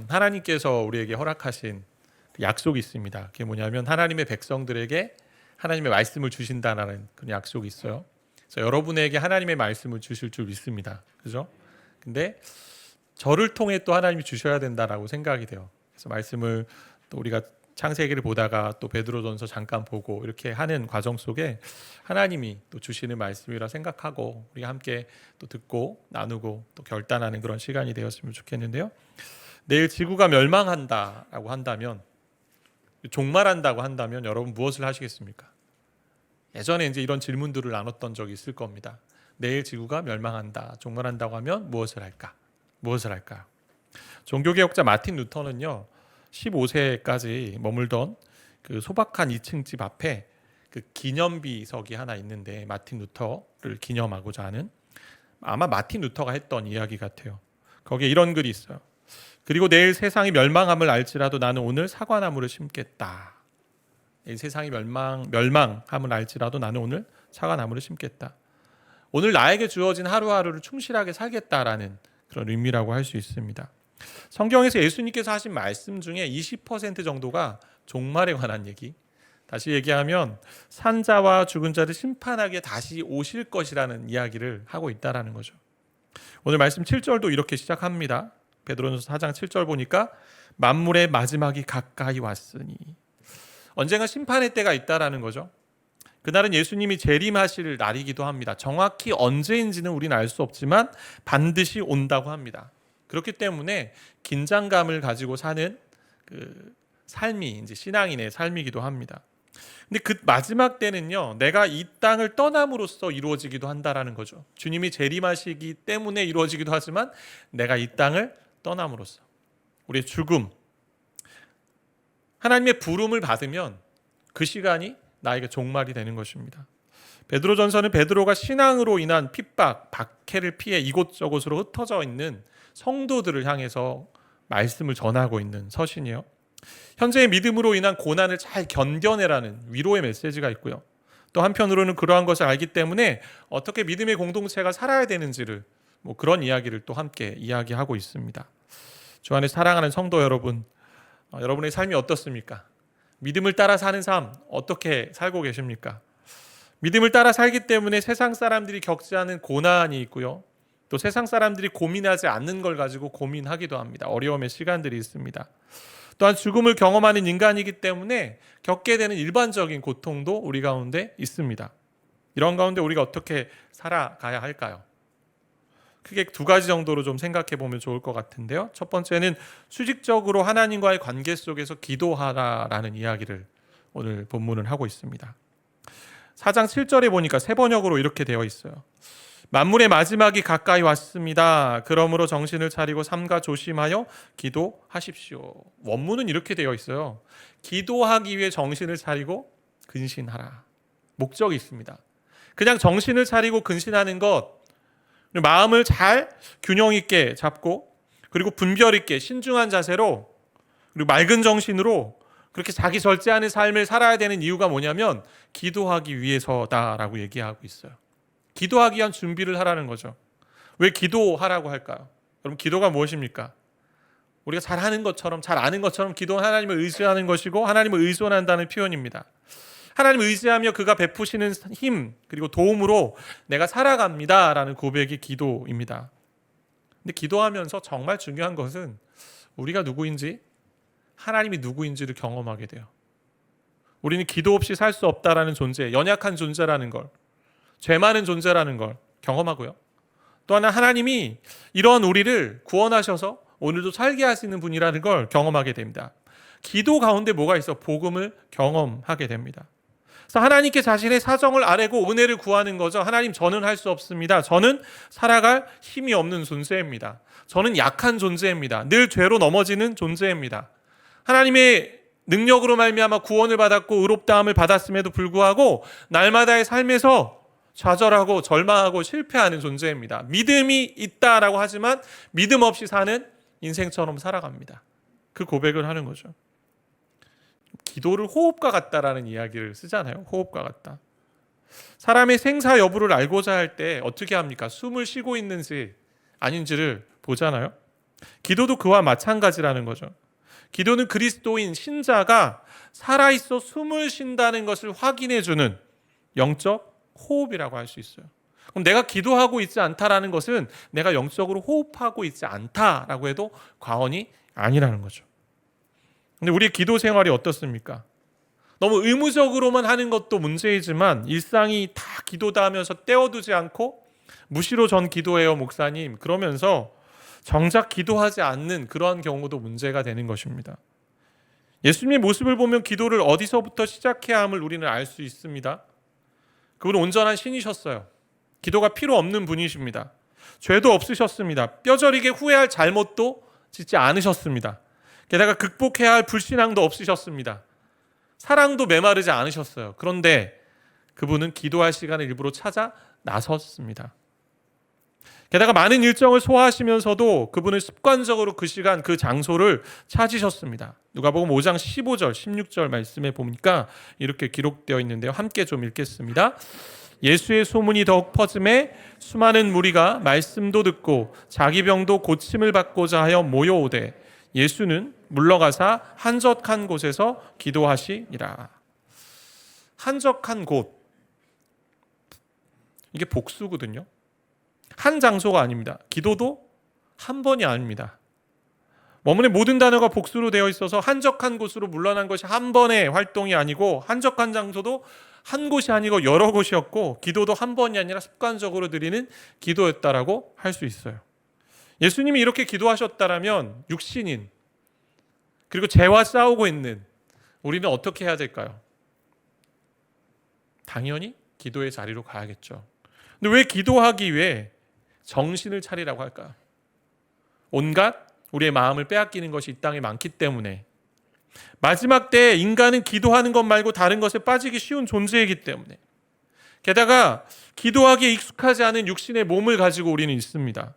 하나님께서 우리에게 허락하신 그 약속이 있습니다. 그게 뭐냐면 하나님의 백성들에게 하나님의 말씀을 주신다는 그런 약속이 있어요. 그래서 여러분에게 하나님의 말씀을 주실 줄 믿습니다. 그죠? 근데 저를 통해 또 하나님이 주셔야 된다라고 생각이 돼요. 그래서 말씀을 또 우리가 창세기를 보다가 또 베드로전서 잠깐 보고 이렇게 하는 과정 속에 하나님이 또 주시는 말씀이라 생각하고 우리가 함께 또 듣고 나누고 또 결단하는 그런 시간이 되었으면 좋겠는데요. 내일 지구가 멸망한다라고 한다면, 종말한다고 한다면 여러분 무엇을 하시겠습니까? 예전에 이제 이런 질문들을 나눴던 적이 있을 겁니다. 내일 지구가 멸망한다, 종말한다고 하면 무엇을 할까? 무엇을 할까요? 종교개혁자 마틴 루터는요, 15세까지 머물던 그 소박한 2층 집 앞에 그 기념비석이 하나 있는데, 마틴 루터를 기념하고자 하는, 아마 마틴 루터가 했던 이야기 같아요. 거기에 이런 글이 있어요. 그리고 내일 세상이 멸망함을 알지라도 나는 오늘 사과나무를 심겠다. 내일 세상이 멸망함을 알지라도 나는 오늘 사과나무를 심겠다. 오늘 나에게 주어진 하루하루를 충실하게 살겠다라는 그런 의미라고 할 수 있습니다. 성경에서 예수님께서 하신 말씀 중에 20% 정도가 종말에 관한 얘기, 다시 얘기하면 산자와 죽은 자를 심판하게 다시 오실 것이라는 이야기를 하고 있다는 거죠. 오늘 말씀 7절도 이렇게 시작합니다. 베드로전서 4장 7절 보니까 만물의 마지막이 가까이 왔으니, 언젠가 심판의 때가 있다라는 거죠. 그날은 예수님이 재림하실 날이기도 합니다. 정확히 언제인지는 우리는 알 수 없지만 반드시 온다고 합니다. 그렇기 때문에 긴장감을 가지고 사는 그 삶이 이제 신앙인의 삶이기도 합니다. 근데 그 마지막 때는요, 내가 이 땅을 떠남으로써 이루어지기도 한다라는 거죠. 주님이 재림하시기 때문에 이루어지기도 하지만 내가 이 땅을 떠남으로써, 우리의 죽음, 하나님의 부름을 받으면 그 시간이 나에게 종말이 되는 것입니다. 베드로전서는 베드로가 신앙으로 인한 핍박, 박해를 피해 이곳저곳으로 흩어져 있는 성도들을 향해서 말씀을 전하고 있는 서신이에요. 현재의 믿음으로 인한 고난을 잘 견뎌내라는 위로의 메시지가 있고요. 또 한편으로는 그러한 것을 알기 때문에 어떻게 믿음의 공동체가 살아야 되는지를 그런 이야기를 또 함께 이야기하고 있습니다. 주 안에 사랑하는 성도 여러분, 여러분의 삶이 어떻습니까? 믿음을 따라 사는 삶 어떻게 살고 계십니까? 믿음을 따라 살기 때문에 세상 사람들이 겪지 않은 고난이 있고요. 또 세상 사람들이 고민하지 않는 걸 가지고 고민하기도 합니다. 어려움의 시간들이 있습니다. 또한 죽음을 경험하는 인간이기 때문에 겪게 되는 일반적인 고통도 우리 가운데 있습니다. 이런 가운데 우리가 어떻게 살아가야 할까요? 크게 두 가지 정도로 좀 생각해 보면 좋을 것 같은데요. 첫 번째는 수직적으로 하나님과의 관계 속에서 기도하라라는 이야기를 오늘 본문은 하고 있습니다. 4장 7절에 보니까 세 번역으로 이렇게 되어 있어요. 만물의 마지막이 가까이 왔습니다. 그러므로 정신을 차리고 삼가 조심하여 기도하십시오. 원문은 이렇게 되어 있어요. 기도하기 위해 정신을 차리고 근신하라. 목적이 있습니다. 그냥 정신을 차리고 근신하는 것, 마음을 잘 균형 있게 잡고, 그리고 분별 있게 신중한 자세로, 그리고 맑은 정신으로 그렇게 자기 절제하는 삶을 살아야 되는 이유가 뭐냐면 기도하기 위해서다라고 얘기하고 있어요. 기도하기 위한 준비를 하라는 거죠. 왜 기도하라고 할까요? 여러분, 기도가 무엇입니까? 우리가 잘하는 것처럼, 잘 아는 것처럼 기도는 하나님을 의지하는 것이고 하나님을 의존한다는 표현입니다. 하나님을 의지하며 그가 베푸시는 힘 그리고 도움으로 내가 살아갑니다 라는 고백이 기도입니다. 근데 기도하면서 정말 중요한 것은 우리가 누구인지, 하나님이 누구인지를 경험하게 돼요. 우리는 기도 없이 살 수 없다라는 존재, 연약한 존재라는 걸, 죄 많은 존재라는 걸 경험하고요. 또 하나, 하나님이 이런 우리를 구원하셔서 오늘도 살게 하시는 분이라는 걸 경험하게 됩니다. 기도 가운데 뭐가 있어? 복음을 경험하게 됩니다. 그래서 하나님께 자신의 사정을 아뢰고 은혜를 구하는 거죠. 하나님, 저는 할 수 없습니다. 저는 살아갈 힘이 없는 존재입니다. 저는 약한 존재입니다. 늘 죄로 넘어지는 존재입니다. 하나님의 능력으로 말미암아 구원을 받았고 의롭다함을 받았음에도 불구하고 날마다의 삶에서 좌절하고 절망하고 실패하는 존재입니다. 믿음이 있다라고 하지만 믿음 없이 사는 인생처럼 살아갑니다. 그 고백을 하는 거죠. 기도를 호흡과 같다라는 이야기를 쓰잖아요. 호흡과 같다. 사람의 생사 여부를 알고자 할 때 어떻게 합니까? 숨을 쉬고 있는지 아닌지를 보잖아요. 기도도 그와 마찬가지라는 거죠. 기도는 그리스도인 신자가 살아있어 숨을 쉰다는 것을 확인해주는 영적 호흡이라고 할 수 있어요. 그럼 내가 기도하고 있지 않다라는 것은 내가 영적으로 호흡하고 있지 않다라고 해도 과언이 아니라는 거죠. 근데 우리의 기도 생활이 어떻습니까? 너무 의무적으로만 하는 것도 문제이지만 일상이 다 기도다 하면서 떼어두지 않고 무시로 전 기도해요 목사님 그러면서 정작 기도하지 않는 그러한 경우도 문제가 되는 것입니다. 예수님의 모습을 보면 기도를 어디서부터 시작해야 함을 우리는 알 수 있습니다. 그분은 온전한 신이셨어요. 기도가 필요 없는 분이십니다. 죄도 없으셨습니다. 뼈저리게 후회할 잘못도 짓지 않으셨습니다. 게다가 극복해야 할 불신앙도 없으셨습니다. 사랑도 메마르지 않으셨어요. 그런데 그분은 기도할 시간을 일부러 찾아 나섰습니다. 게다가 많은 일정을 소화하시면서도 그분은 습관적으로 그 시간 그 장소를 찾으셨습니다. 누가복음 5장 15절 16절 말씀에 보니까 이렇게 기록되어 있는데요. 함께 좀 읽겠습니다. 예수의 소문이 더욱 퍼짐에 수많은 무리가 말씀도 듣고 자기 병도 고침을 받고자 하여 모여오되 예수는 물러가사 한적한 곳에서 기도하시니라. 한적한 곳, 이게 복수거든요. 한 장소가 아닙니다. 기도도 한 번이 아닙니다. 원문의 모든 단어가 복수로 되어 있어서 한적한 곳으로 물러난 것이 한 번의 활동이 아니고 한적한 장소도 한 곳이 아니고 여러 곳이었고 기도도 한 번이 아니라 습관적으로 드리는 기도였다라고 할 수 있어요. 예수님이 이렇게 기도하셨다라면 육신인 그리고 죄와 싸우고 있는 우리는 어떻게 해야 될까요? 당연히 기도의 자리로 가야겠죠. 근데 왜 기도하기 위해 정신을 차리라고 할까요? 온갖 우리의 마음을 빼앗기는 것이 이 땅에 많기 때문에 마지막 때에 인간은 기도하는 것 말고 다른 것에 빠지기 쉬운 존재이기 때문에 게다가 기도하기에 익숙하지 않은 육신의 몸을 가지고 우리는 있습니다.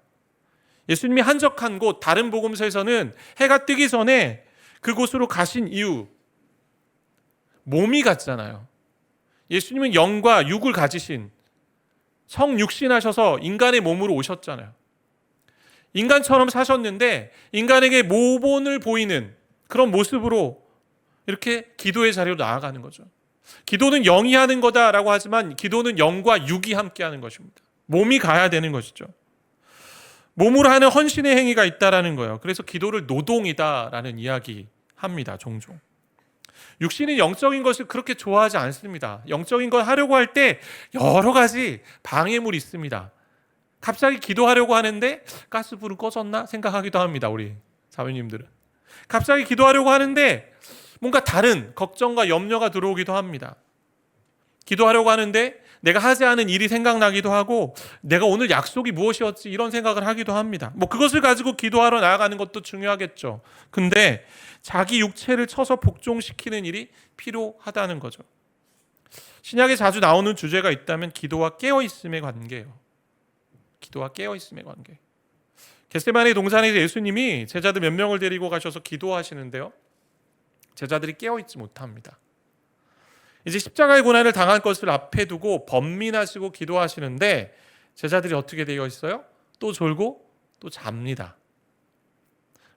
예수님이 한적한 곳 다른 복음서에서는 해가 뜨기 전에 그곳으로 가신 이유 몸이 같잖아요. 예수님은 영과 육을 가지신 성육신하셔서 인간의 몸으로 오셨잖아요. 인간처럼 사셨는데 인간에게 모본을 보이는 그런 모습으로 이렇게 기도의 자리로 나아가는 거죠. 기도는 영이 하는 거다라고 하지만 기도는 영과 육이 함께 하는 것입니다. 몸이 가야 되는 것이죠. 몸으로 하는 헌신의 행위가 있다라는 거예요. 그래서 기도를 노동이다라는 이야기 합니다. 종종. 육신은 영적인 것을 그렇게 좋아하지 않습니다. 영적인 걸 하려고 할 때 여러 가지 방해물이 있습니다. 갑자기 기도하려고 하는데 가스불은 꺼졌나 생각하기도 합니다. 우리 자매님들은. 갑자기 기도하려고 하는데 뭔가 다른 걱정과 염려가 들어오기도 합니다. 기도하려고 하는데 내가 하지 않은 일이 생각나기도 하고 내가 오늘 약속이 무엇이었지 이런 생각을 하기도 합니다. 그것을 가지고 기도하러 나아가는 것도 중요하겠죠. 근데 자기 육체를 쳐서 복종시키는 일이 필요하다는 거죠. 신약에 자주 나오는 주제가 있다면 기도와 깨어있음의 관계예요. 기도와 깨어있음의 관계. 겟세마네 동산에서 예수님이 제자들 몇 명을 데리고 가셔서 기도하시는데요. 제자들이 깨어있지 못합니다. 이제 십자가의 고난을 당할 것을 앞에 두고 번민하시고 기도하시는데 제자들이 어떻게 되어 있어요? 또 졸고 또 잡니다.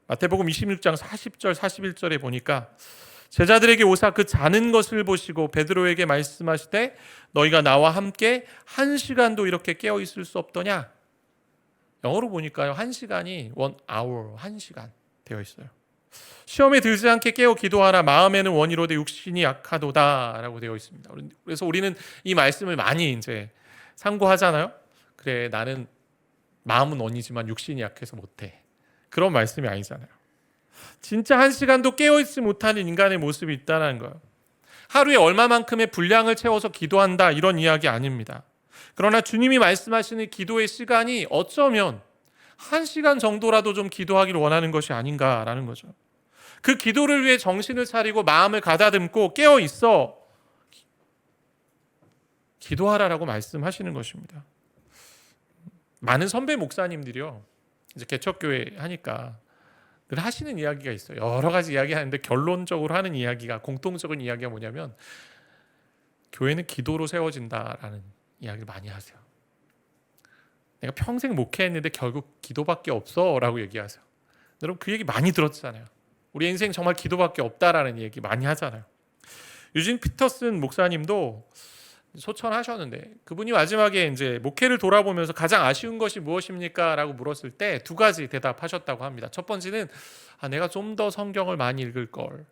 마태복음 26장 40절 41절에 보니까 제자들에게 오사 그 자는 것을 보시고 베드로에게 말씀하시되 너희가 나와 함께 1시간도 이렇게 깨어 있을 수 없더냐? 영어로 보니까요 1시간이 1hour 1시간 되어 있어요. 시험에 들지 않게 깨어 기도하라. 마음에는 원이로되 육신이 약하도다라고 되어 있습니다. 그래서 우리는 이 말씀을 많이 이제 상고하잖아요. 그래 나는 마음은 원이지만 육신이 약해서 못해. 그런 말씀이 아니잖아요. 진짜 1시간도 깨어있지 못하는 인간의 모습이 있다는 거예요. 하루에 얼마만큼의 분량을 채워서 기도한다 이런 이야기 아닙니다. 그러나 주님이 말씀하시는 기도의 시간이 어쩌면 1시간 정도라도 좀 기도하기를 원하는 것이 아닌가라는 거죠. 그 기도를 위해 정신을 차리고 마음을 가다듬고 깨어 있어 기도하라라고 말씀하시는 것입니다. 많은 선배 목사님들이요. 이제 개척교회 하니까 늘 하시는 이야기가 있어요. 여러 가지 이야기하는데 결론적으로 하는 이야기가 공통적인 이야기가 뭐냐면 교회는 기도로 세워진다라는 이야기를 많이 하세요. 내가 평생 목회했는데 결국 기도밖에 없어라고 얘기하세요. 여러분 그 얘기 많이 들었잖아요. 우리 인생 정말 기도밖에 없다라는 얘기 많이 하잖아요. 유진 피터슨 목사님도 소천하셨는데 그분이 마지막에 이제 목회를 돌아보면서 가장 아쉬운 것이 무엇입니까? 라고 물었을 때 두 가지 대답하셨다고 합니다. 첫 번째는 내가 좀 더 성경을 많이 읽을 걸.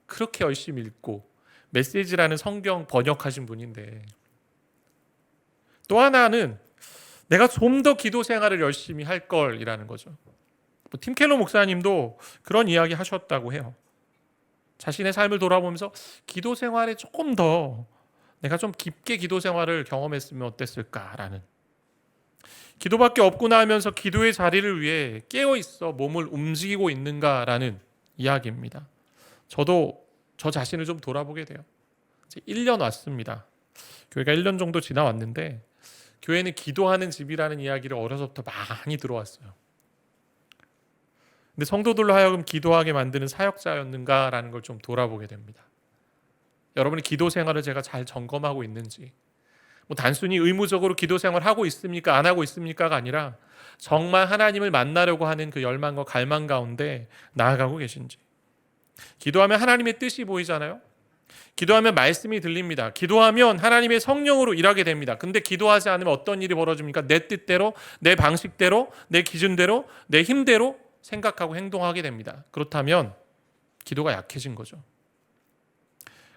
그렇게 열심히 읽고 메시지라는 성경 번역하신 분인데, 또 하나는 내가 좀 더 기도 생활을 열심히 할 걸이라는 거죠. 팀 켈러 목사님도 그런 이야기 하셨다고 해요. 자신의 삶을 돌아보면서 기도 생활에 조금 더 내가 좀 깊게 기도 생활을 경험했으면 어땠을까라는, 기도밖에 없구나 하면서 기도의 자리를 위해 깨어있어 몸을 움직이고 있는가라는 이야기입니다. 저도 저 자신을 좀 돌아보게 돼요. 이제 1년 왔습니다. 교회가 1년 정도 지나왔는데 교회는 기도하는 집이라는 이야기를 어려서부터 많이 들어왔어요. 근데 성도들로 하여금 기도하게 만드는 사역자였는가라는 걸 좀 돌아보게 됩니다. 여러분의 기도 생활을 제가 잘 점검하고 있는지, 단순히 의무적으로 기도 생활하고 있습니까? 안 하고 있습니까가 아니라 정말 하나님을 만나려고 하는 그 열망과 갈망 가운데 나아가고 계신지. 기도하면 하나님의 뜻이 보이잖아요. 기도하면 말씀이 들립니다. 기도하면 하나님의 성령으로 일하게 됩니다. 근데 기도하지 않으면 어떤 일이 벌어집니까? 내 뜻대로, 내 방식대로, 내 기준대로, 내 힘대로 생각하고 행동하게 됩니다. 그렇다면 기도가 약해진 거죠.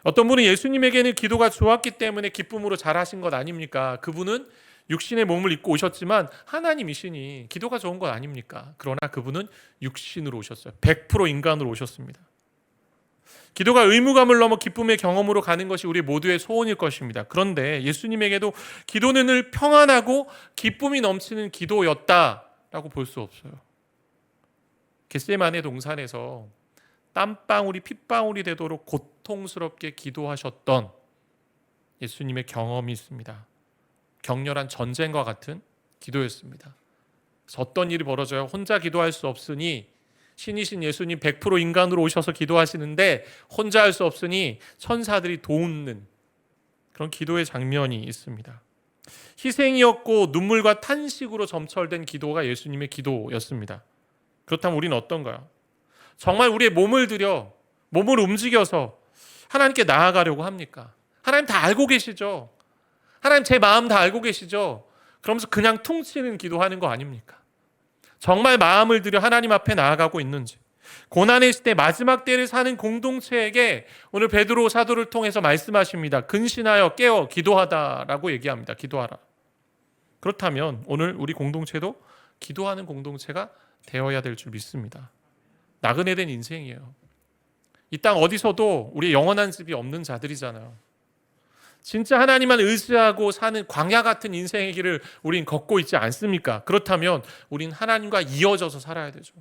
어떤 분은 예수님에게는 기도가 좋았기 때문에 기쁨으로 잘하신 것 아닙니까? 그분은 육신의 몸을 입고 오셨지만 하나님이시니 기도가 좋은 것 아닙니까? 그러나 그분은 육신으로 오셨어요. 100% 인간으로 오셨습니다. 기도가 의무감을 넘어 기쁨의 경험으로 가는 것이 우리 모두의 소원일 것입니다. 그런데 예수님에게도 기도는 늘 평안하고 기쁨이 넘치는 기도였다라고 볼 수 없어요. 겟세마네 동산에서 땀방울이 핏방울이 되도록 고통스럽게 기도하셨던 예수님의 경험이 있습니다. 격렬한 전쟁과 같은 기도였습니다. 그래서 어떤 일이 벌어져요? 혼자 기도할 수 없으니 신이신 예수님 100% 인간으로 오셔서 기도하시는데 혼자 할 수 없으니 천사들이 도우는 그런 기도의 장면이 있습니다. 희생이었고 눈물과 탄식으로 점철된 기도가 예수님의 기도였습니다. 그렇다면 우리는 어떤가요? 정말 우리의 몸을 들여, 몸을 움직여서 하나님께 나아가려고 합니까? 하나님 다 알고 계시죠? 하나님 제 마음 다 알고 계시죠? 그러면서 그냥 퉁치는 기도하는 거 아닙니까? 정말 마음을 들여 하나님 앞에 나아가고 있는지, 고난의 시대 마지막 때를 사는 공동체에게 오늘 베드로 사도를 통해서 말씀하십니다. 근신하여 깨어 기도하다라고 얘기합니다. 기도하라. 그렇다면 오늘 우리 공동체도 기도하는 공동체가 되어야 될 줄 믿습니다. 나그네된 인생이에요. 이 땅 어디서도 우리 영원한 집이 없는 자들이잖아요. 진짜 하나님만 의지하고 사는 광야 같은 인생의 길을 우린 걷고 있지 않습니까? 그렇다면 우린 하나님과 이어져서 살아야 되죠.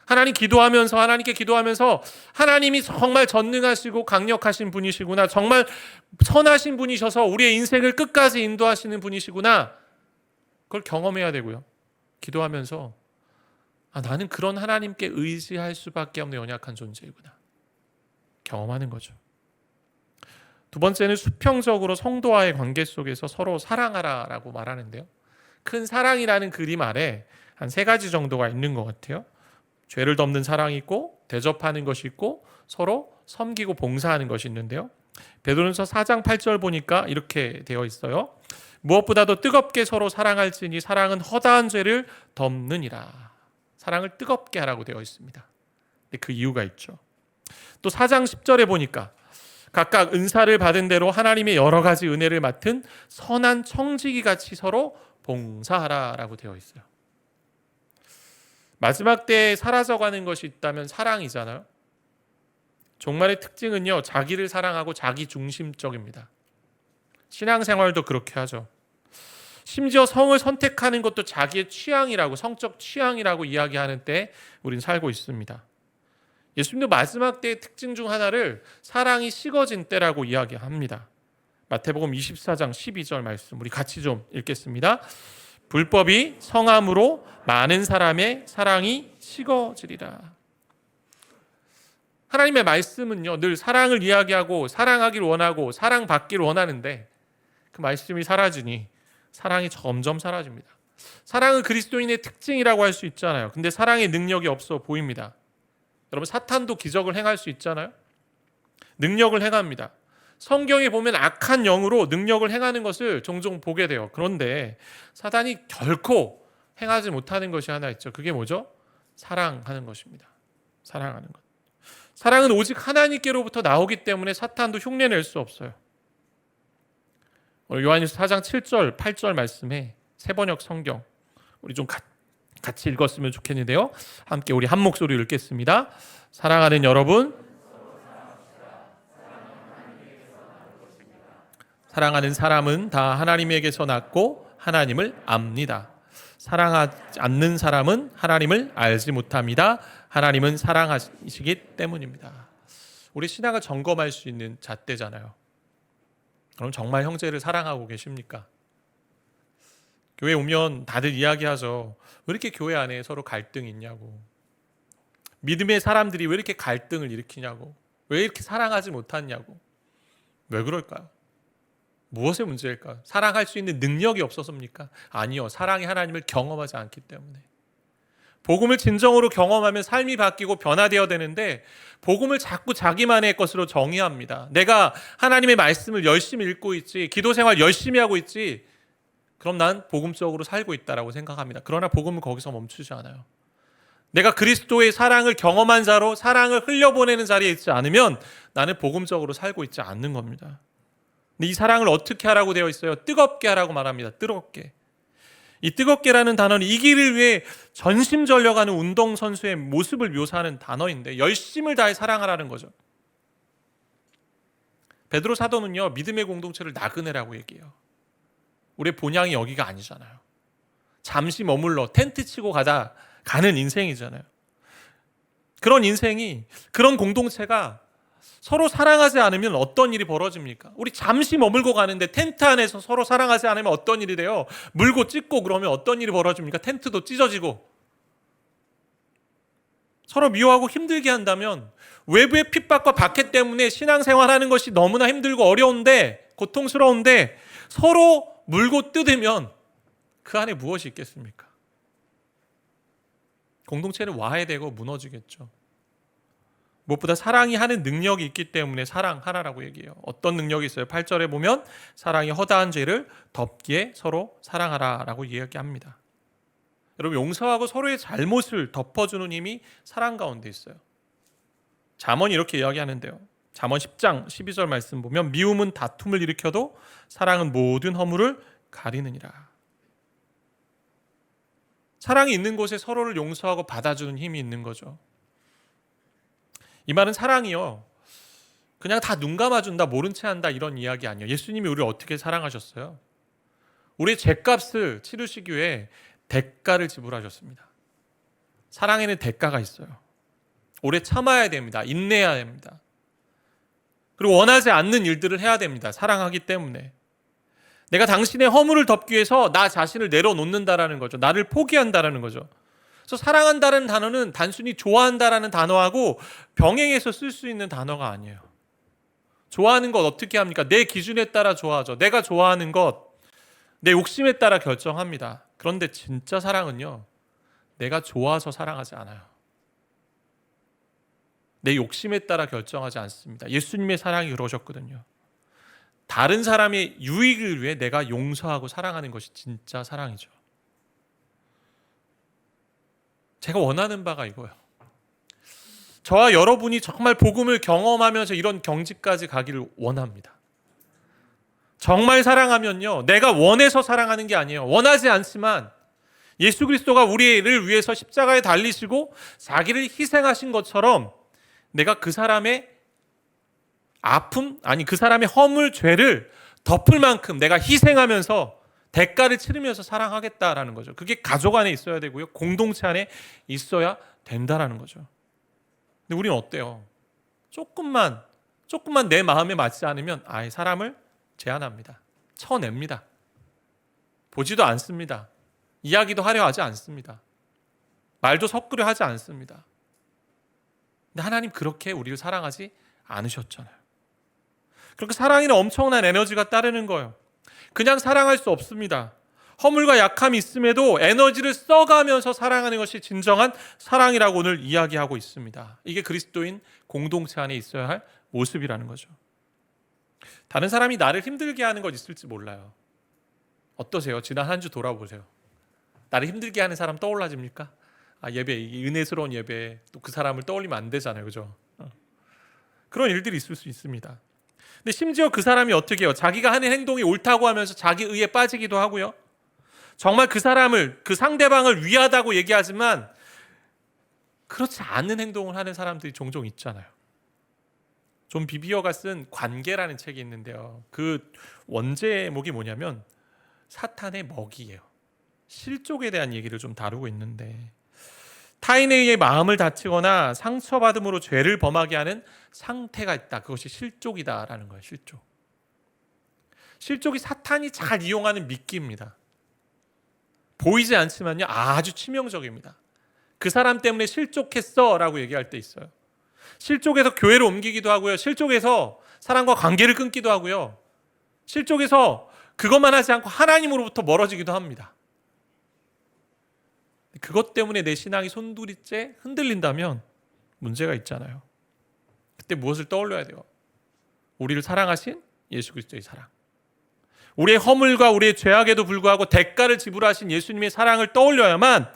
하나님 기도하면서, 하나님께 기도하면서 하나님이 정말 전능하시고 강력하신 분이시구나, 정말 선하신 분이셔서 우리의 인생을 끝까지 인도하시는 분이시구나, 그걸 경험해야 되고요. 기도하면서 나는 그런 하나님께 의지할 수밖에 없는 연약한 존재이구나 경험하는 거죠. 두 번째는 수평적으로 성도와의 관계 속에서 서로 사랑하라라고 말하는데요. 큰 사랑이라는 그림 아래 한 3가지 정도가 있는 것 같아요. 죄를 덮는 사랑이 있고, 대접하는 것이 있고, 서로 섬기고 봉사하는 것이 있는데요. 베드로전서 4장 8절 보니까 이렇게 되어 있어요. 무엇보다도 뜨겁게 서로 사랑할지니 사랑은 허다한 죄를 덮느니라. 사랑을 뜨겁게 하라고 되어 있습니다. 근데 그 이유가 있죠. 또 4장 10절에 보니까 각각 은사를 받은 대로 하나님의 여러 가지 은혜를 맡은 선한 청지기 같이 서로 봉사하라라고 되어 있어요. 마지막 때에 사라져가는 것이 있다면 사랑이잖아요. 종말의 특징은요, 자기를 사랑하고 자기 중심적입니다. 신앙생활도 그렇게 하죠. 심지어 성을 선택하는 것도 자기의 취향이라고, 성적 취향이라고 이야기하는 때 우린 살고 있습니다. 예수님도 마지막 때의 특징 중 하나를 사랑이 식어진 때라고 이야기합니다. 마태복음 24장 12절 말씀 우리 같이 좀 읽겠습니다. 불법이 성함으로 많은 사람의 사랑이 식어지리라. 하나님의 말씀은요, 늘 사랑을 이야기하고 사랑하기를 원하고 사랑받기를 원하는데 그 말씀이 사라지니 사랑이 점점 사라집니다. 사랑은 그리스도인의 특징이라고 할 수 있잖아요. 근데 사랑의 능력이 없어 보입니다. 여러분, 사탄도 기적을 행할 수 있잖아요. 능력을 행합니다. 성경에 보면 악한 영으로 능력을 행하는 것을 종종 보게 돼요. 그런데 사단이 결코 행하지 못하는 것이 하나 있죠. 그게 뭐죠? 사랑하는 것입니다. 사랑하는 것. 사랑은 오직 하나님께로부터 나오기 때문에 사탄도 흉내낼 수 없어요. 오늘 요한일서 4장 7절, 8절 말씀에 새번역 성경 우리 좀 같이 읽었으면 좋겠는데요. 함께 우리 한 목소리로 읽겠습니다. 사랑하는 여러분, 사랑하는 사람은 다 하나님에게서 났고 하나님을 압니다. 사랑하지 않는 사람은 하나님을 알지 못합니다. 하나님은 사랑하시기 때문입니다. 우리 신앙을 점검할 수 있는 잣대잖아요. 그럼 정말 형제를 사랑하고 계십니까? 교회 오면 다들 이야기하죠. 왜 이렇게 교회 안에 서로 갈등이 있냐고. 믿음의 사람들이 왜 이렇게 갈등을 일으키냐고. 왜 이렇게 사랑하지 못하냐고. 왜 그럴까요? 무엇의 문제일까요? 사랑할 수 있는 능력이 없어서입니까? 아니요. 사랑이 하나님을 경험하지 않기 때문에. 복음을 진정으로 경험하면 삶이 바뀌고 변화되어야 되는데 복음을 자꾸 자기만의 것으로 정의합니다. 내가 하나님의 말씀을 열심히 읽고 있지, 기도 생활 열심히 하고 있지, 그럼 난 복음적으로 살고 있다라고 생각합니다. 그러나 복음은 거기서 멈추지 않아요. 내가 그리스도의 사랑을 경험한 자로 사랑을 흘려보내는 자리에 있지 않으면 나는 복음적으로 살고 있지 않는 겁니다. 근데 이 사랑을 어떻게 하라고 되어 있어요? 뜨겁게 하라고 말합니다. 뜨겁게. 이 뜨겁게라는 단어는 이기를 위해 전심전력하는 운동선수의 모습을 묘사하는 단어인데 열심을 다해 사랑하라는 거죠. 베드로 사도는요, 믿음의 공동체를 나그네라고 얘기해요. 우리의 본향이 여기가 아니잖아요. 잠시 머물러 텐트 치고 가는 인생이잖아요. 그런 인생이, 그런 공동체가 서로 사랑하지 않으면 어떤 일이 벌어집니까? 우리 잠시 머물고 가는데 텐트 안에서 서로 사랑하지 않으면 어떤 일이 돼요? 물고 찢고 그러면 어떤 일이 벌어집니까? 텐트도 찢어지고. 서로 미워하고 힘들게 한다면 외부의 핍박과 박해 때문에 신앙생활하는 것이 너무나 힘들고 어려운데, 고통스러운데 서로 물고 뜯으면 그 안에 무엇이 있겠습니까? 공동체는 와해되고 무너지겠죠. 무엇보다 사랑이 하는 능력이 있기 때문에 사랑하라라고 얘기해요. 어떤 능력이 있어요? 8절에 보면 사랑이 허다한 죄를 덮기에 서로 사랑하라라고 이야기합니다. 여러분, 용서하고 서로의 잘못을 덮어주는 힘이 사랑 가운데 있어요. 잠언이 이렇게 이야기하는데요. 잠언 10장 12절 말씀 보면 미움은 다툼을 일으켜도 사랑은 모든 허물을 가리느니라. 사랑이 있는 곳에 서로를 용서하고 받아주는 힘이 있는 거죠. 이 말은 사랑이요, 그냥 다 눈 감아준다, 모른 채 한다 이런 이야기 아니에요. 예수님이 우리를 어떻게 사랑하셨어요? 우리의 죄값을 치르시기 위해 대가를 지불하셨습니다. 사랑에는 대가가 있어요. 오래 참아야 됩니다. 인내해야 됩니다. 그리고 원하지 않는 일들을 해야 됩니다. 사랑하기 때문에. 내가 당신의 허물을 덮기 위해서 나 자신을 내려놓는다라는 거죠. 나를 포기한다라는 거죠. 그래서 사랑한다는 단어는 단순히 좋아한다라는 단어하고 병행해서 쓸 수 있는 단어가 아니에요. 좋아하는 것 어떻게 합니까? 내 기준에 따라 좋아하죠. 내가 좋아하는 것, 내 욕심에 따라 결정합니다. 그런데 진짜 사랑은요, 내가 좋아서 사랑하지 않아요. 내 욕심에 따라 결정하지 않습니다. 예수님의 사랑이 그러셨거든요. 다른 사람의 유익을 위해 내가 용서하고 사랑하는 것이 진짜 사랑이죠. 제가 원하는 바가 이거예요. 저와 여러분이 정말 복음을 경험하면서 이런 경지까지 가기를 원합니다. 정말 사랑하면요, 내가 원해서 사랑하는 게 아니에요. 원하지 않지만 예수 그리스도가 우리를 위해서 십자가에 달리시고 자기를 희생하신 것처럼 내가 그 사람의 아픔, 아니 그 사람의 허물, 죄를 덮을 만큼 내가 희생하면서 대가를 치르면서 사랑하겠다라는 거죠. 그게 가족 안에 있어야 되고요, 공동체 안에 있어야 된다라는 거죠. 근데 우리는 어때요? 조금만 내 마음에 맞지 않으면 아예 사람을 제한합니다. 쳐냅니다. 보지도 않습니다. 이야기도 하려 하지 않습니다. 말도 섞으려 하지 않습니다. 근데 하나님 그렇게 우리를 사랑하지 않으셨잖아요. 그렇게 사랑에는 엄청난 에너지가 따르는 거예요. 그냥 사랑할 수 없습니다. 허물과 약함이 있음에도 에너지를 써가면서 사랑하는 것이 진정한 사랑이라고 오늘 이야기하고 있습니다. 이게 그리스도인 공동체 안에 있어야 할 모습이라는 거죠. 다른 사람이 나를 힘들게 하는 것 있을지 몰라요. 어떠세요? 지난 한 주 돌아보세요. 나를 힘들게 하는 사람 떠올라집니까? 예배, 이 은혜스러운 예배, 또 그 사람을 떠올리면 안 되잖아요. 그죠? 그런 일들이 있을 수 있습니다. 근데 심지어 그 사람이 어떻게 해요? 자기가 하는 행동이 옳다고 하면서 자기 의에 빠지기도 하고요. 정말 그 사람을, 그 상대방을 위하다고 얘기하지만 그렇지 않은 행동을 하는 사람들이 종종 있잖아요. 존 비비어가 쓴 관계라는 책이 있는데요. 그 원제목이 뭐냐면 사탄의 먹이예요. 실족에 대한 얘기를 좀 다루고 있는데, 타인에 의해 마음을 다치거나 상처받음으로 죄를 범하게 하는 상태가 있다. 그것이 실족이다라는 거예요. 실족. 실족이 사탄이 잘 이용하는 미끼입니다. 보이지 않지만요, 아주 치명적입니다. 그 사람 때문에 실족했어 라고 얘기할 때 있어요. 실족해서 교회를 옮기기도 하고요. 실족해서 사람과 관계를 끊기도 하고요. 실족해서 그것만 하지 않고 하나님으로부터 멀어지기도 합니다. 그것 때문에 내 신앙이 손두리째 흔들린다면 문제가 있잖아요. 그때 무엇을 떠올려야 돼요? 우리를 사랑하신 예수 그리스도의 사랑, 우리의 허물과 우리의 죄악에도 불구하고 대가를 지불하신 예수님의 사랑을 떠올려야만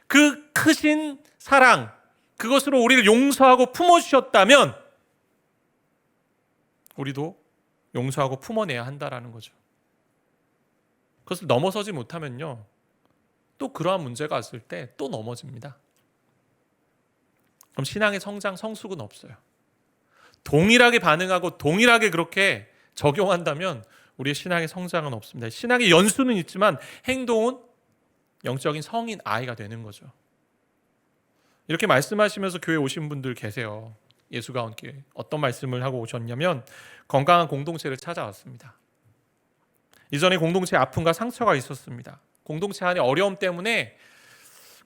그 크신 사랑, 그것으로 우리를 용서하고 품어주셨다면 우리도 용서하고 품어내야 한다라는 거죠. 그것을 넘어서지 못하면요, 또 그러한 문제가 왔을 때 또 넘어집니다. 그럼 신앙의 성장, 성숙은 없어요. 동일하게 반응하고 동일하게 그렇게 적용한다면 우리의 신앙의 성장은 없습니다. 신앙의 연수는 있지만 행동은 영적인 성인 아이가 되는 거죠. 이렇게 말씀하시면서 교회 오신 분들 계세요. 예수가 온 교회. 어떤 말씀을 하고 오셨냐면 건강한 공동체를 찾아왔습니다. 이전에 공동체에 아픔과 상처가 있었습니다. 공동체 안에 어려움 때문에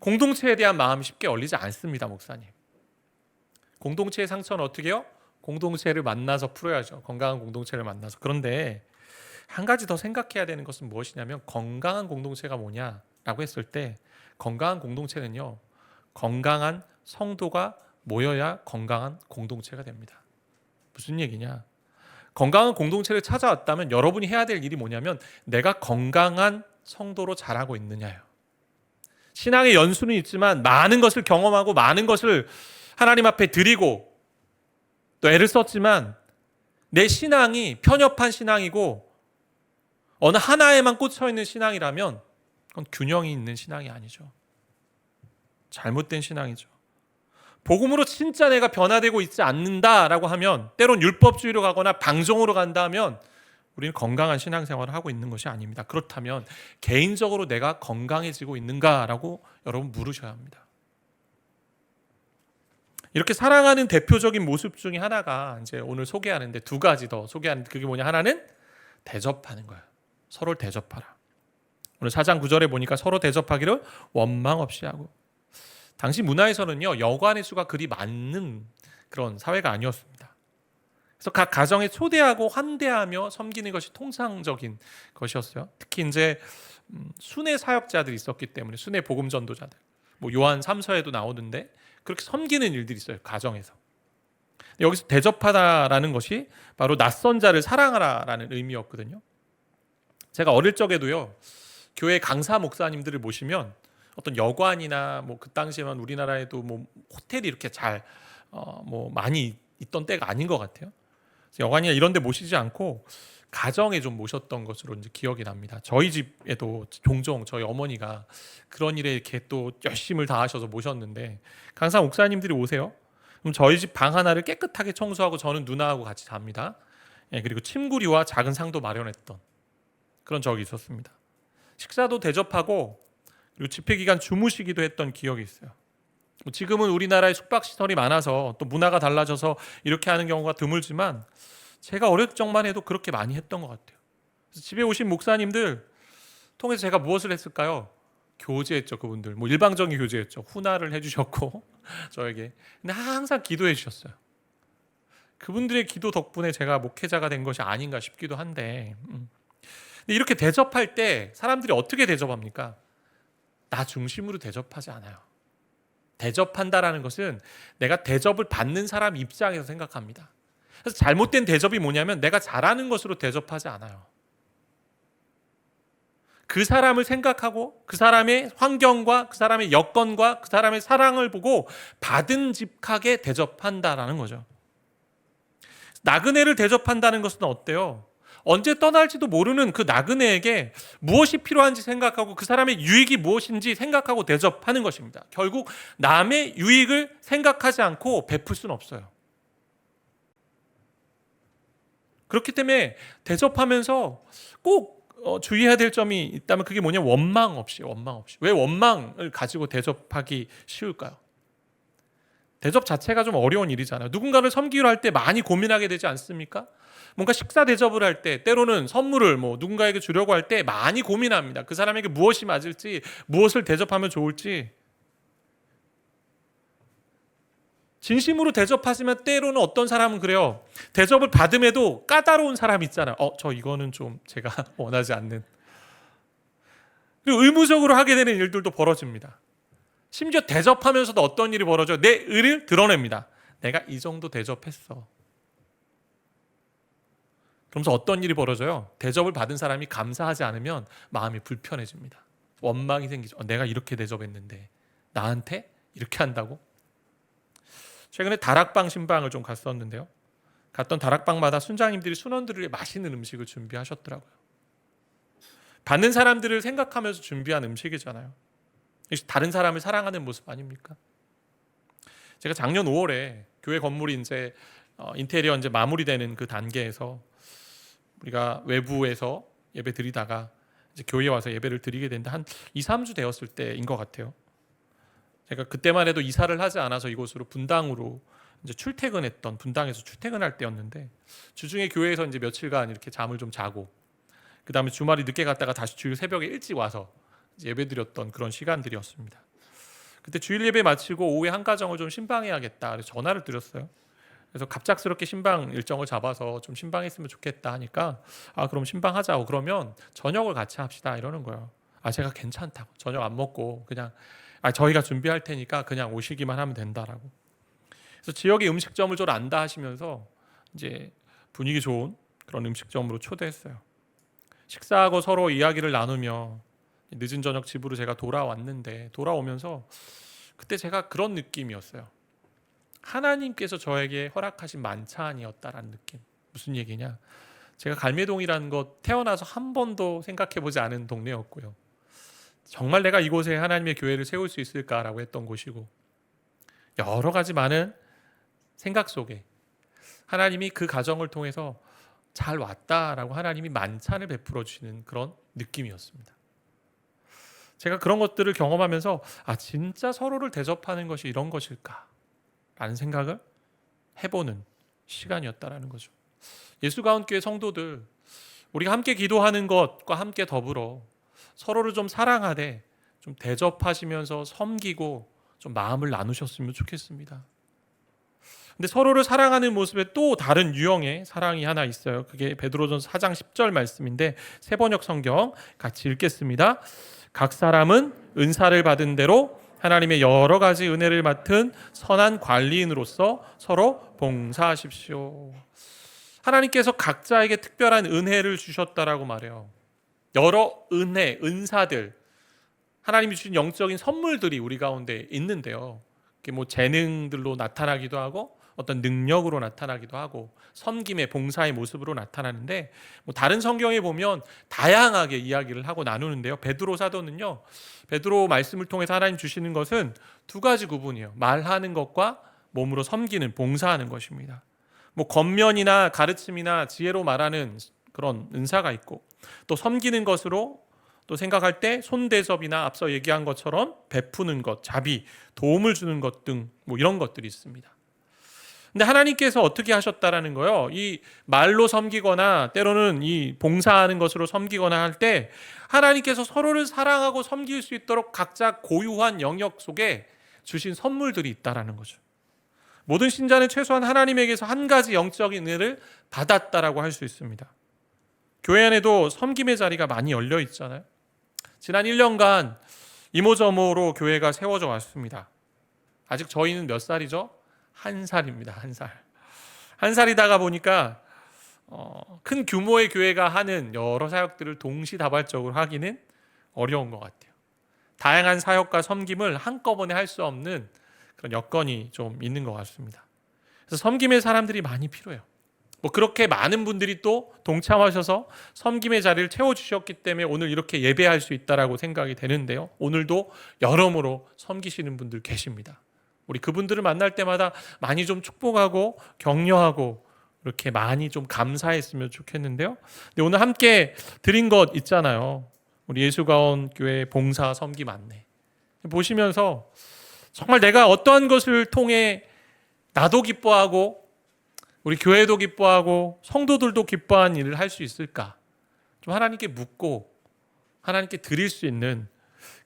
공동체에 대한 마음이 쉽게 열리지 않습니다. 목사님. 공동체의 상처는 어떻게 해요? 공동체를 만나서 풀어야죠. 건강한 공동체를 만나서. 그런데 한 가지 더 생각해야 되는 것은 무엇이냐면, 건강한 공동체가 뭐냐라고 했을 때, 건강한 공동체는요, 건강한 성도가 모여야 건강한 공동체가 됩니다. 무슨 얘기냐? 건강한 공동체를 찾아왔다면 여러분이 해야 될 일이 뭐냐면, 내가 건강한 성도로 자라고 있느냐요. 신앙의 연수는 있지만 많은 것을 경험하고 많은 것을 하나님 앞에 드리고 또 애를 썼지만 내 신앙이 편협한 신앙이고 어느 하나에만 꽂혀있는 신앙이라면 그건 균형이 있는 신앙이 아니죠. 잘못된 신앙이죠. 복음으로 진짜 내가 변화되고 있지 않는다라고 하면, 때론 율법주의로 가거나 방종으로 간다 하면 우리는 건강한 신앙생활을 하고 있는 것이 아닙니다. 그렇다면 개인적으로 내가 건강해지고 있는가라고 여러분 물으셔야 합니다. 이렇게 사랑하는 대표적인 모습 중에 하나가 이제 오늘 소개하는데, 두 가지 더 소개하는데, 그게 뭐냐? 하나는 대접하는 거예요. 서로를 대접하라. 오늘 4장 9절에 보니까 서로 대접하기를 원망 없이 하고, 당시 문화에서는요, 여관의 수가 그리 많은 그런 사회가 아니었습니다. 그래서 각 가정에 초대하고 환대하며 섬기는 것이 통상적인 것이었어요. 특히 이제 순회 사역자들이 있었기 때문에, 순회 복음 전도자들, 뭐 요한 3서에도 나오는데 그렇게 섬기는 일들이 있어요, 가정에서. 여기서 대접하다라는 것이 바로 낯선 자를 사랑하라라는 의미였거든요. 제가 어릴 적에도요, 교회 강사 목사님들을 모시면 어떤 여관이나 뭐 그 당시에만 우리나라에도 뭐 호텔이 이렇게 잘 뭐 많이 있던 때가 아닌 것 같아요. 여관이나 이런 데 모시지 않고 가정에 좀 모셨던 것으로 이제 기억이 납니다. 저희 집에도 종종 저희 어머니가 그런 일에 이렇게 또 열심을 다하셔서 모셨는데, 강사 목사님들이 오세요. 그럼 저희 집 방 하나를 깨끗하게 청소하고 저는 누나하고 같이 잡니다. 그리고 침구리와 작은 상도 마련했던 그런 적이 있었습니다. 식사도 대접하고, 그리고 집회 기간 주무시기도 했던 기억이 있어요. 지금은 우리나라에 숙박시설이 많아서 또 문화가 달라져서 이렇게 하는 경우가 드물지만 제가 어릴 적만 해도 그렇게 많이 했던 것 같아요. 그래서 집에 오신 목사님들 통해서 제가 무엇을 했을까요? 교제했죠. 그분들 뭐 일방적인 교제였죠. 훈화를 해주셨고 저에게. 근데 항상 기도해 주셨어요. 그분들의 기도 덕분에 제가 목회자가 된 것이 아닌가 싶기도 한데, 근데 이렇게 대접할 때 사람들이 어떻게 대접합니까? 나 중심으로 대접하지 않아요. 대접한다라는 것은 내가 대접을 받는 사람 입장에서 생각합니다. 그래서 잘못된 대접이 뭐냐면 내가 잘하는 것으로 대접하지 않아요. 그 사람을 생각하고 그 사람의 환경과 그 사람의 여건과 그 사람의 사랑을 보고 받은직하게 대접한다라는 거죠. 나그네를 대접한다는 것은 어때요? 언제 떠날지도 모르는 그 나그네에게 무엇이 필요한지 생각하고 그 사람의 유익이 무엇인지 생각하고 대접하는 것입니다. 결국 남의 유익을 생각하지 않고 베풀 수는 없어요. 그렇기 때문에 대접하면서 꼭 주의해야 될 점이 있다면 그게 뭐냐? 원망 없이. 왜 원망을 가지고 대접하기 쉬울까요? 대접 자체가 좀 어려운 일이잖아요. 누군가를 섬기려 할 때 많이 고민하게 되지 않습니까? 뭔가 식사 대접을 할 때, 때로는 선물을 누군가에게 주려고 할 때 많이 고민합니다. 그 사람에게 무엇이 맞을지, 무엇을 대접하면 좋을지. 진심으로 대접하시면 때로는 어떤 사람은 그래요. 대접을 받음에도 까다로운 사람이 있잖아요. 저 이거는 좀 제가 원하지 않는. 그리고 의무적으로 하게 되는 일들도 벌어집니다. 심지어 대접하면서도 어떤 일이 벌어져요? 내 의를 드러냅니다. 내가 이 정도 대접했어. 그러면서 어떤 일이 벌어져요? 대접을 받은 사람이 감사하지 않으면 마음이 불편해집니다. 원망이 생기죠. 내가 이렇게 대접했는데 나한테 이렇게 한다고? 최근에 다락방 신방을 좀 갔었는데요. 갔던 다락방마다 순장님들이 순원들을 위해 맛있는 음식을 준비하셨더라고요. 받는 사람들을 생각하면서 준비한 음식이잖아요. 다른 사람을 사랑하는 모습 아닙니까? 제가 작년 5월에 교회 건물이 이제 인테리어 이제 마무리되는 그 단계에서 우리가 외부에서 예배 드리다가 이제 교회에 와서 예배를 드리게 됐는데 한 2, 3주 되었을 때인 것 같아요. 제가 그때만 해도 이사를 하지 않아서 이곳으로 분당으로 이제 출퇴근했던 분당에서 출퇴근할 때였는데 주중에 교회에서 이제 며칠간 이렇게 잠을 좀 자고 그 다음에 주말이 늦게 갔다가 다시 주일 새벽에 일찍 와서 예배 드렸던 그런 시간들이었습니다. 그때 주일 예배 마치고 오후에 한 가정을 좀 신방해야겠다 그래서 전화를 드렸어요. 그래서 갑작스럽게 신방 일정을 잡아서 좀 신방했으면 좋겠다 하니까 그럼 신방하자고 그러면 저녁을 같이 합시다 이러는 거예요. 제가 괜찮다고 저녁 안 먹고 그냥 저희가 준비할 테니까 그냥 오시기만 하면 된다라고. 그래서 지역의 음식점을 좀 안다 하시면서 이제 분위기 좋은 그런 음식점으로 초대했어요. 식사하고 서로 이야기를 나누며 늦은 저녁 집으로 제가 돌아왔는데 돌아오면서 그때 제가 그런 느낌이었어요. 하나님께서 저에게 허락하신 만찬이었다라는 느낌. 무슨 얘기냐? 제가 갈매동이라는 것 태어나서 한 번도 생각해보지 않은 동네였고요. 정말 내가 이곳에 하나님의 교회를 세울 수 있을까라고 했던 곳이고 여러 가지 많은 생각 속에 하나님이 그 가정을 통해서 잘 왔다라고 하나님이 만찬을 베풀어 주시는 그런 느낌이었습니다. 제가 그런 것들을 경험하면서 진짜 서로를 대접하는 것이 이런 것일까? 라는 생각을 해보는 시간이었다라는 거죠. 예수가운교회 성도들 우리가 함께 기도하는 것과 함께 더불어 서로를 좀 사랑하되 좀 대접하시면서 섬기고 좀 마음을 나누셨으면 좋겠습니다. 근데 서로를 사랑하는 모습에 또 다른 유형의 사랑이 하나 있어요. 그게 베드로전서 4장 10절 말씀인데 새번역 성경 같이 읽겠습니다. 각 사람은 은사를 받은 대로 하나님의 여러 가지 은혜를 맡은 선한 관리인으로서 서로 봉사하십시오. 하나님께서 각자에게 특별한 은혜를 주셨다라고 말해요. 여러 은혜, 은사들, 하나님이 주신 영적인 선물들이 우리 가운데 있는데요. 그게 재능들로 나타나기도 하고 어떤 능력으로 나타나기도 하고 섬김의 봉사의 모습으로 나타나는데 다른 성경에 보면 다양하게 이야기를 하고 나누는데요. 베드로 사도는요. 베드로 말씀을 통해서 하나님 주시는 것은 두 가지 구분이에요. 말하는 것과 몸으로 섬기는 봉사하는 것입니다. 겉면이나 가르침이나 지혜로 말하는 그런 은사가 있고 또 섬기는 것으로 또 생각할 때 손대접이나 앞서 얘기한 것처럼 베푸는 것, 자비, 도움을 주는 것 등 이런 것들이 있습니다. 근데 하나님께서 어떻게 하셨다라는 거요? 이 말로 섬기거나 때로는 이 봉사하는 것으로 섬기거나 할 때 하나님께서 서로를 사랑하고 섬길 수 있도록 각자 고유한 영역 속에 주신 선물들이 있다라는 거죠. 모든 신자는 최소한 하나님에게서 한 가지 영적인 은혜를 받았다라고 할 수 있습니다. 교회 안에도 섬김의 자리가 많이 열려 있잖아요. 지난 1년간 이모저모로 교회가 세워져 왔습니다. 아직 저희는 몇 살이죠? 1살입니다. 1살. 1살이다가 보니까 큰 규모의 교회가 하는 여러 사역들을 동시다발적으로 하기는 어려운 것 같아요. 다양한 사역과 섬김을 한꺼번에 할 수 없는 그런 여건이 좀 있는 것 같습니다. 그래서 섬김의 사람들이 많이 필요해요. 그렇게 많은 분들이 또 동참하셔서 섬김의 자리를 채워주셨기 때문에 오늘 이렇게 예배할 수 있다라고 생각이 되는데요. 오늘도 여러모로 섬기시는 분들 계십니다. 우리 그분들을 만날 때마다 많이 좀 축복하고 격려하고 이렇게 많이 좀 감사했으면 좋겠는데요. 근데 오늘 함께 드린 것 있잖아요. 우리 예수가온 교회 봉사 섬김 안내 보시면서 정말 내가 어떠한 것을 통해 나도 기뻐하고 우리 교회도 기뻐하고 성도들도 기뻐하는 일을 할 수 있을까? 좀 하나님께 묻고 하나님께 드릴 수 있는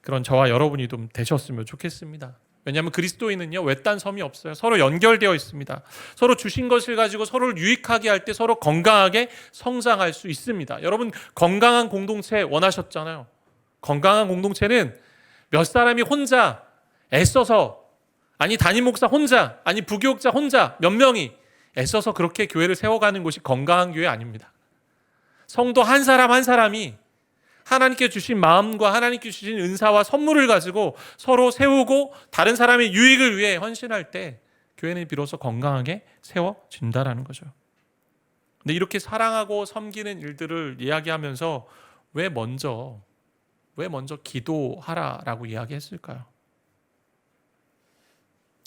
그런 저와 여러분이 좀 되셨으면 좋겠습니다. 왜냐하면 그리스도인은요, 외딴 섬이 없어요. 서로 연결되어 있습니다. 서로 주신 것을 가지고 서로를 유익하게 할 때 서로 건강하게 성장할 수 있습니다. 여러분 건강한 공동체 원하셨잖아요. 건강한 공동체는 몇 사람이 혼자 애써서, 아니 담임 목사 혼자, 아니 부교육자 혼자 몇 명이 애써서 그렇게 교회를 세워가는 것이 건강한 교회 아닙니다. 성도 한 사람 한 사람이 하나님께 주신 마음과 하나님께 주신 은사와 선물을 가지고 서로 세우고 다른 사람의 유익을 위해 헌신할 때 교회는 비로소 건강하게 세워진다라는 거죠. 근데 이렇게 사랑하고 섬기는 일들을 이야기하면서 왜 먼저 기도하라라고 이야기했을까요?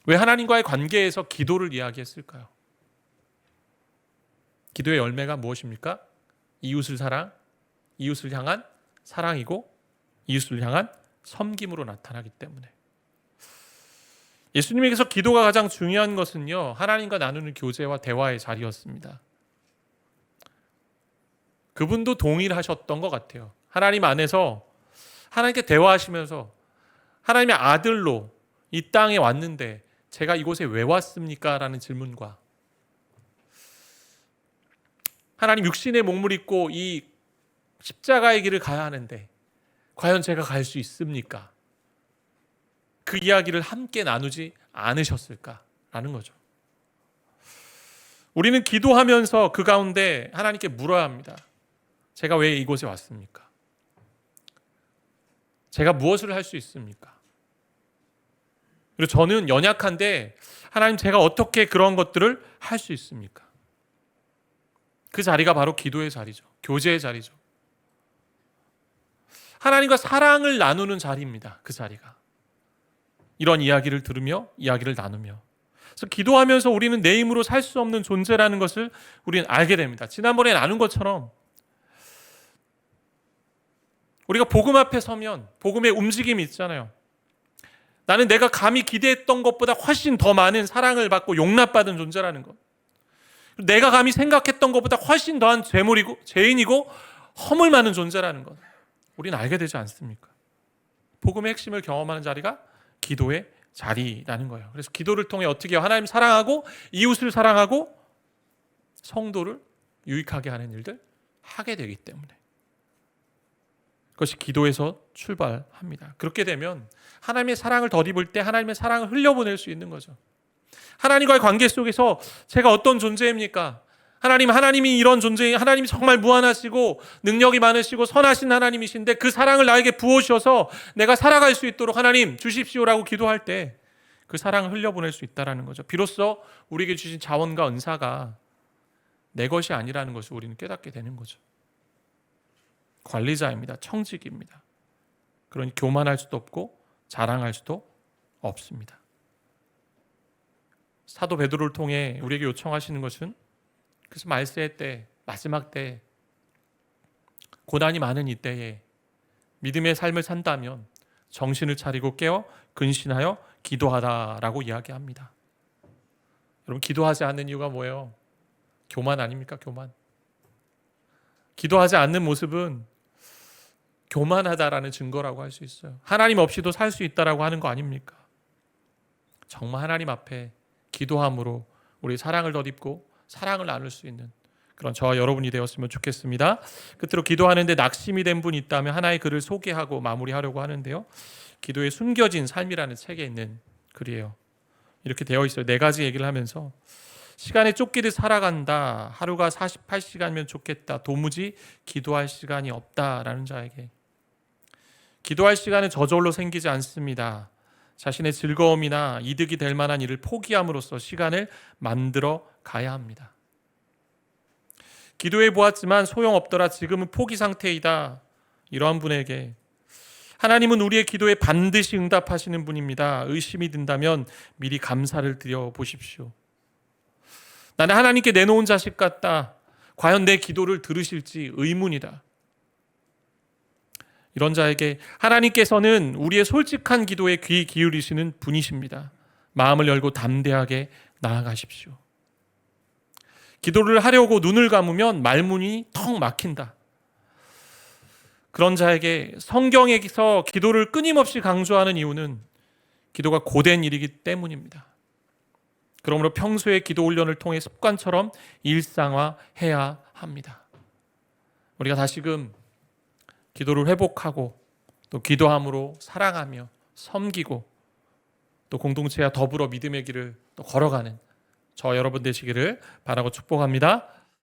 왜 하나님과의 관계에서 기도를 이야기했을까요? 기도의 열매가 무엇입니까? 이웃을 이웃을 향한 사랑이고 이웃을 향한 섬김으로 나타나기 때문에. 예수님에게서 기도가 가장 중요한 것은요, 하나님과 나누는 교제와 대화의 자리였습니다. 그분도 동일하셨던 것 같아요. 하나님 안에서 하나님께 대화하시면서 하나님의 아들로 이 땅에 왔는데 제가 이곳에 왜 왔습니까? 라는 질문과 하나님 육신의 몸을 입고 이 십자가의 길을 가야 하는데 과연 제가 갈 수 있습니까? 그 이야기를 함께 나누지 않으셨을까라는 거죠. 우리는 기도하면서 그 가운데 하나님께 물어야 합니다. 제가 왜 이곳에 왔습니까? 제가 무엇을 할 수 있습니까? 그리고 저는 연약한데 하나님 제가 어떻게 그런 것들을 할 수 있습니까? 그 자리가 바로 기도의 자리죠. 교제의 자리죠. 하나님과 사랑을 나누는 자리입니다. 그 자리가. 이런 이야기를 들으며 이야기를 나누며. 그래서 기도하면서 우리는 내 힘으로 살 수 없는 존재라는 것을 우리는 알게 됩니다. 지난번에 나눈 것처럼 우리가 복음 앞에 서면 복음의 움직임이 있잖아요. 나는 내가 감히 기대했던 것보다 훨씬 더 많은 사랑을 받고 용납받은 존재라는 것. 내가 감히 생각했던 것보다 훨씬 더한 죄인이고 허물 많은 존재라는 것. 우리는 알게 되지 않습니까? 복음의 핵심을 경험하는 자리가 기도의 자리라는 거예요. 그래서 기도를 통해 어떻게 하나님 사랑하고 이웃을 사랑하고 성도를 유익하게 하는 일들 하게 되기 때문에 그것이 기도에서 출발합니다. 그렇게 되면 하나님의 사랑을 덧입을 때 하나님의 사랑을 흘려보낼 수 있는 거죠. 하나님과의 관계 속에서 제가 어떤 존재입니까? 하나님이 이런 존재, 하나님이 정말 무한하시고 능력이 많으시고 선하신 하나님이신데 그 사랑을 나에게 부어주셔서 내가 살아갈 수 있도록 하나님 주십시오라고 기도할 때 그 사랑을 흘려보낼 수 있다는 거죠. 비로소 우리에게 주신 자원과 은사가 내 것이 아니라는 것을 우리는 깨닫게 되는 거죠. 관리자입니다. 청직입니다. 그러니 교만할 수도 없고 자랑할 수도 없습니다. 사도 베드로를 통해 우리에게 요청하시는 것은 그래서 말세 때, 마지막 때, 고난이 많은 이때에 믿음의 삶을 산다면 정신을 차리고 깨어 근신하여 기도하라라고 이야기합니다. 여러분 기도하지 않는 이유가 뭐예요? 교만 아닙니까? 교만. 기도하지 않는 모습은 교만하다라는 증거라고 할 수 있어요. 하나님 없이도 살 수 있다라고 하는 거 아닙니까? 정말 하나님 앞에 기도함으로 우리 사랑을 덧입고 사랑을 나눌 수 있는 그런 저와 여러분이 되었으면 좋겠습니다. 끝으로 기도하는데 낙심이 된 분이 있다면 하나의 글을 소개하고 마무리하려고 하는데요. 기도에 숨겨진 삶이라는 책에 있는 글이에요. 이렇게 되어 있어요. 4가지 얘기를 하면서 시간에 쫓기듯 살아간다. 하루가 48시간이면 좋겠다. 도무지 기도할 시간이 없다라는 자에게 기도할 시간은 저절로 생기지 않습니다. 자신의 즐거움이나 이득이 될 만한 일을 포기함으로써 시간을 만들어 가야 합니다. 기도해 보았지만 소용없더라. 지금은 포기 상태이다. 이러한 분에게 하나님은 우리의 기도에 반드시 응답하시는 분입니다. 의심이 든다면 미리 감사를 드려 보십시오. 나는 하나님께 내놓은 자식 같다. 과연 내 기도를 들으실지 의문이다. 이런 자에게 하나님께서는 우리의 솔직한 기도에 귀 기울이시는 분이십니다. 마음을 열고 담대하게 나아가십시오. 기도를 하려고 눈을 감으면 말문이 턱 막힌다. 그런 자에게 성경에서 기도를 끊임없이 강조하는 이유는 기도가 고된 일이기 때문입니다. 그러므로 평소에 기도 훈련을 통해 습관처럼 일상화해야 합니다. 우리가 다시금 기도를 회복하고 또 기도함으로 사랑하며 섬기고 또 공동체와 더불어 믿음의 길을 또 걸어가는 저 여러분 되시기를 바라고 축복합니다.